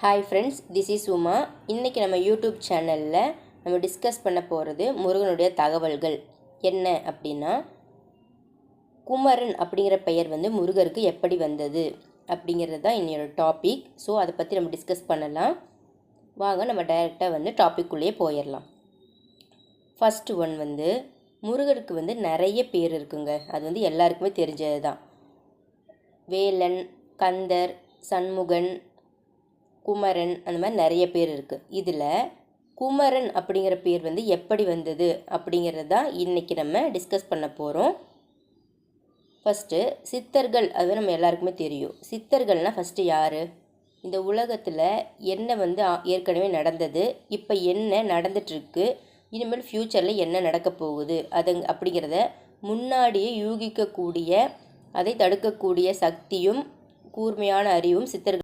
Hi friends, this is Uma. இன்றைக்கி நம்ம YouTube சேனலில் நம்ம டிஸ்கஸ் பண்ண போகிறது முருகனுடைய தகவல்கள் என்ன அப்படின்னா, குமரன் அப்படிங்கிற பெயர் முருகருக்கு எப்படி வந்தது அப்படிங்கிறது தான் என்னோட டாபிக். ஸோ அதை பற்றி நம்ம டிஸ்கஸ் பண்ணலாம். வாங்க நம்ம டைரெக்டாக டாபிக்குள்ளேயே போயிடலாம். ஃபஸ்ட்டு ஒன் முருகருக்கு நிறைய பேர் இருக்குங்க. அது எல்லாருக்குமே தெரிஞ்சது தான். வேலன், கந்தர், சண்முகன், குமரன், அந்த மாதிரி நிறைய பேர் இருக்குது. இதில் குமரன் அப்படிங்கிற பேர் எப்படி வந்தது அப்படிங்கிறது தான் இன்றைக்கி நம்ம டிஸ்கஸ் பண்ண போகிறோம். ஃபஸ்ட்டு சித்தர்கள், அது நம்ம எல்லாருக்குமே தெரியும். சித்தர்கள்னால் ஃபஸ்ட்டு யார்? இந்த உலகத்தில் என்ன ஏற்கனவே நடந்தது, இப்போ என்ன நடந்துகிட்ருக்கு, இனிமேல் ஃப்யூச்சரில் என்ன நடக்க போகுது அப்படிங்கிறத முன்னாடியே யூகிக்கக்கூடிய, அதை தடுக்கக்கூடிய சக்தியும் கூர்மையான அறிவும் சித்தர்கள்